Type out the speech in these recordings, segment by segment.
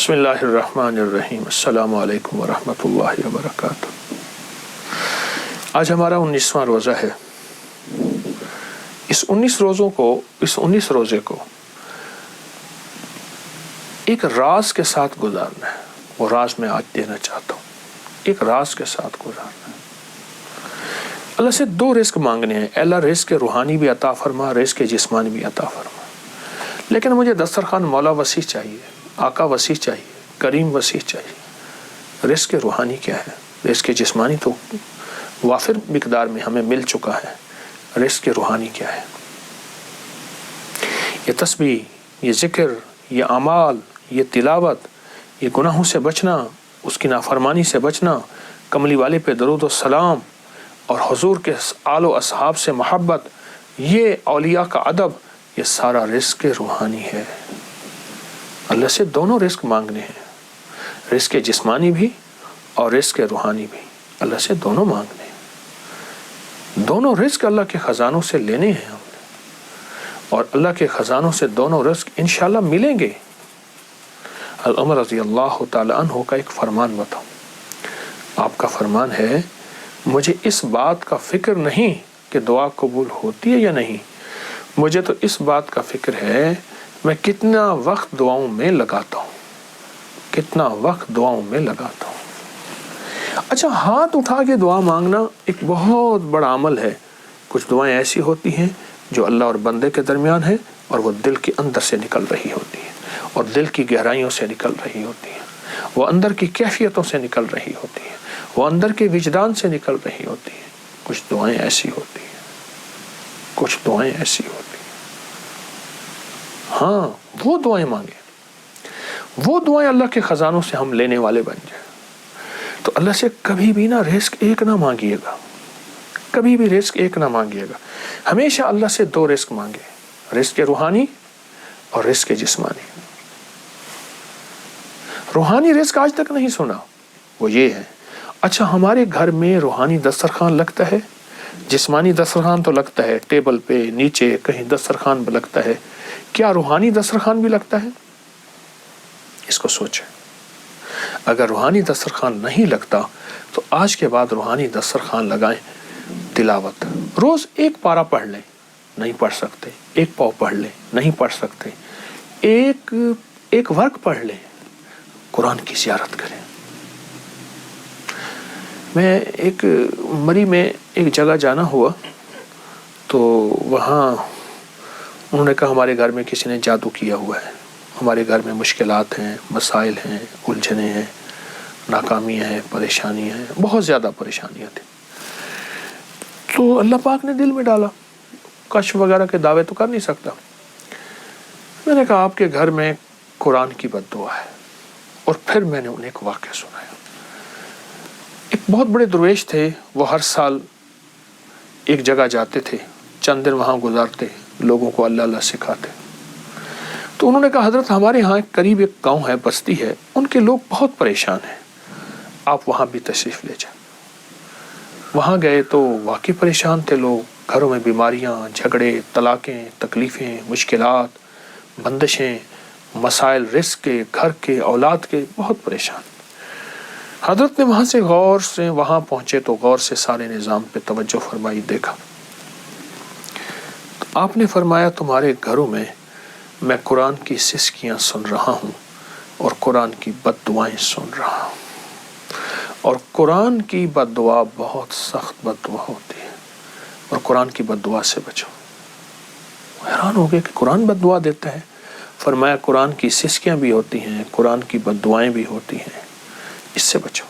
بسم اللہ الرحمن الرحیم، السلام علیکم ورحمۃ اللہ وبرکاتہ۔ آج ہمارا 19واں روزہ ہے۔ اس 19 روزے کو ایک راز کے ساتھ گزارنا ہے۔ وہ راز میں آج دینا چاہتا ہوں، ایک راز کے ساتھ گزارنا ہے۔ اللہ سے 2 رزق مانگنے ہیں۔ اے اللہ رزق روحانی بھی عطا فرما، رزق جسمانی بھی عطا فرما۔ لیکن مجھے دسترخوان مولا وسیع چاہیے، آقا وسیع چاہیے، کریم وسیع چاہیے۔ رزق روحانی کیا ہے؟ رزق جسمانی تو وافر مقدار میں ہمیں مل چکا ہے، رزق روحانی کیا ہے؟ یہ تسبیح، یہ ذکر، یہ اعمال، یہ تلاوت، یہ گناہوں سے بچنا، اس کی نافرمانی سے بچنا، کملی والے پہ درود و سلام اور حضور کے آل و اصحاب سے محبت، یہ اولیاء کا ادب، یہ سارا رزق روحانی ہے۔ اللہ سے دونوں رزق مانگنے ہیں، رزق جسمانی بھی اور رزق روحانی بھی۔ اللہ سے دونوں مانگنے ہیں، دونوں رزق اللہ کے خزانوں سے لینے ہیں ہم نے، اور اللہ کے خزانوں سے دونوں رزق انشاءاللہ ملیں گے۔ عمر رضی اللہ تعالی عنہ کا ایک فرمان بتاؤں۔ آپ کا فرمان ہے، مجھے اس بات کا فکر نہیں کہ دعا قبول ہوتی ہے یا نہیں، مجھے تو اس بات کا فکر ہے میں کتنا وقت دعاؤں میں لگاتا ہوں، کتنا وقت دعاؤں میں لگاتا ہوں۔ اچھا، ہاتھ اٹھا کے دعا مانگنا ایک بہت بڑا عمل ہے۔ کچھ دعائیں ایسی ہوتی ہیں جو اللہ اور بندے کے درمیان ہیں، اور وہ دل کے اندر سے نکل رہی ہوتی ہیں، اور دل کی گہرائیوں سے نکل رہی ہوتی ہیں، وہ اندر کی کیفیتوں سے نکل رہی ہوتی ہیں، وہ اندر کے وجدان سے نکل رہی ہوتی ہیں۔ کچھ دعائیں ایسی ہوتی ہیں، کچھ دعائیں ایسی ہوتی ہیں۔ ہاں، وہ دعائیں مانگیں، وہ دعائیں اللہ کے خزانوں سے ہم لینے والے بن جائیں۔ تو اللہ سے کبھی بھی نہ رزق ایک نہ مانگیے گا، کبھی بھی رزق ایک نہ مانگیے گا۔ ہمیشہ اللہ سے 2 رزق مانگے، رزق روحانی اور رزق جسمانی۔ روحانی رزق آج تک نہیں سنا، وہ یہ ہے۔ اچھا، ہمارے گھر میں روحانی دسترخوان لگتا ہے، جسمانی دسترخوان تو لگتا ہے، ٹیبل پہ نیچے کہیں دسترخوان بھی لگتا ہے، کیا روحانی دسترخوان بھی لگتا ہے؟ اس کو سوچیں۔ اگر روحانی دسترخوان نہیں لگتا تو آج کے بعد روحانی دسترخوان لگائیں۔ تلاوت، روز 1 پارہ پڑھ لیں، نہیں پڑھ سکتے 1 پاؤ پڑھ لیں، نہیں پڑھ سکتے ایک ورق پڑھ لیں، قرآن کی زیارت کریں۔ میں ایک مری میں ایک جگہ جانا ہوا، تو وہاں انہوں نے کہا ہمارے گھر میں کسی نے جادو کیا ہوا ہے، ہمارے گھر میں مشکلات ہیں، مسائل ہیں، الجھنیں ہیں، ناکامیاں ہیں، پریشانیاں ہیں، بہت زیادہ پریشانیاں تھیں۔ تو اللہ پاک نے دل میں ڈالا، کشف وغیرہ کے دعوے تو کر نہیں سکتا۔ میں نے کہا آپ کے گھر میں قرآن کی بد دعا ہے، اور پھر میں نے انہیں ایک واقعہ سنایا۔ ایک بہت بڑے درویش تھے، وہ ہر سال ایک جگہ جاتے تھے، چند دن وہاں گزارتے، لوگوں کو اللہ اللہ سکھاتے۔ تو انہوں نے کہا حضرت ہمارے ہاں قریب ایک گاؤں ہے، بستی ہے، ان کے لوگ بہت پریشان ہیں، آپ وہاں بھی تشریف لے جائیں۔ وہاں گئے تو واقعی پریشان تھے لوگ، گھروں میں بیماریاں، جھگڑے، طلاقیں، تکلیفیں، مشکلات، بندشیں، مسائل رزق کے، گھر کے، اولاد کے، بہت پریشان۔ حضرت نے وہاں سے غور سے وہاں پہنچے تو غور سے سارے نظام پہ توجہ فرمائی، دیکھا تو آپ نے فرمایا تمہارے گھروں میں میں قرآن کی سسکیاں سن رہا ہوں، اور قرآن کی بد دعائیں سن رہا ہوں، اور قرآن کی بد دعا بہت سخت بد دعا ہوتی ہے، اور قرآن کی بد دعا سے بچو۔ حیران ہو گئے کہ قرآن بد دعا دیتا ہے۔ فرمایا قرآن کی سسکیاں بھی ہوتی ہیں، قرآن کی بد دعائیں بھی ہوتی ہیں، اس سے بچو۔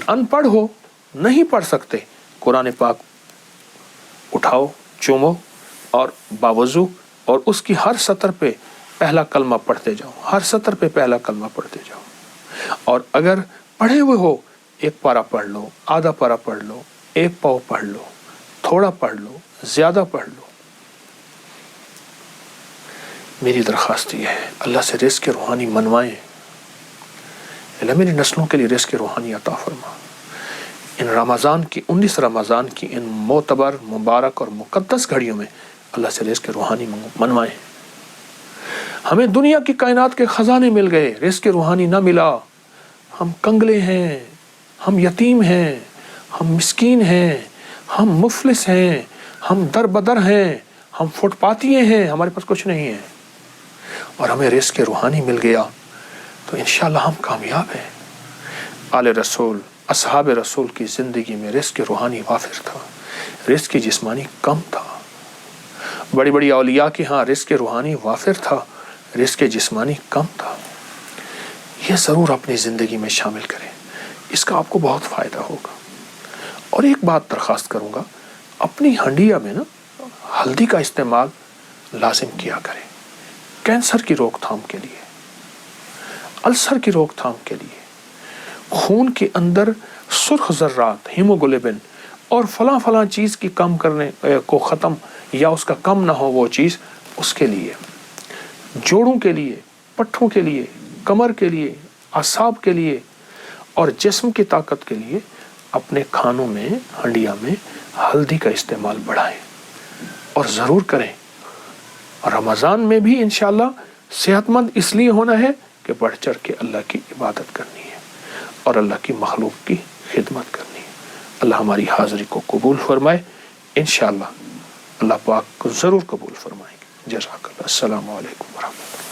ان پڑھ ہو، نہیں پڑھ سکتے، قرآن پاک اٹھاؤ، چومو، اور باوضو، اور اس کی ہر سطر پہ پہلا کلمہ پڑھتے جاؤ، ہر سطر پہ پہلا کلمہ پڑھتے جاؤ۔ اور اگر پڑھے ہوئے ہو، 1 پارہ پڑھ لو، آدھا پارہ پڑھ لو، 1 پاؤ پڑھ لو، تھوڑا پڑھ لو، زیادہ پڑھ لو۔ میری درخواست یہ ہے، اللہ سے رزق روحانی منوائیں۔ اللہ میری نسلوں کے لیے رزق روحانی عطا فرما۔ ان رمضان کی 19 رمضان کی ان معتبر، مبارک اور مقدس گھڑیوں میں اللہ سے رزق روحانی منوائیں۔ ہمیں دنیا کی کائنات کے خزانے مل گئے، رزق روحانی نہ ملا، ہم کنگلے ہیں، ہم یتیم ہیں، ہم مسکین ہیں، ہم مفلس ہیں، ہم در بدر ہیں، ہم فٹ پاتیے ہیں، ہمارے پاس کچھ نہیں ہے، اور ہمیں رزق روحانی مل گیا تو انشاءاللہ ہم کامیاب ہیں۔ آل رسول، اصحاب رسول کی زندگی میں رزق روحانی وافر تھا، رزق جسمانی کم تھا۔ بڑی بڑی اولیاء کے ہاں رزق روحانی وافر تھا، رزق جسمانی کم تھا۔ یہ ضرور اپنی زندگی میں شامل کریں، اس کا آپ کو بہت فائدہ ہوگا۔ اور ایک بات درخواست کروں گا، اپنی ہنڈیا میں نا ہلدی کا استعمال لازم کیا کریں، کینسر کی روک تھام کے لیے، السر کی روک تھام کے لیے، خون کے اندر سرخ ذرات، ہیموگلوبن اور فلاں فلاں چیز کی کم کرنے کو ختم یا اس کا کم نہ ہو وہ چیز، اس کے لیے، جوڑوں کے لیے، پٹھوں کے لیے، کمر کے لیے، اعصاب کے لیے اور جسم کی طاقت کے لیے اپنے کھانوں میں، ہنڈیا میں ہلدی کا استعمال بڑھائیں اور ضرور کریں۔ اور رمضان میں بھی انشاءاللہ صحت مند اس لیے ہونا ہے کہ بڑھ چڑھ کے اللہ کی عبادت کرنی ہے اور اللہ کی مخلوق کی خدمت کرنی ہے۔ اللہ ہماری حاضری کو قبول فرمائے، انشاءاللہ اللہ پاک کو ضرور قبول فرمائیں گے۔ جزاک اللہ۔ السلام علیکم ورحمۃ اللہ۔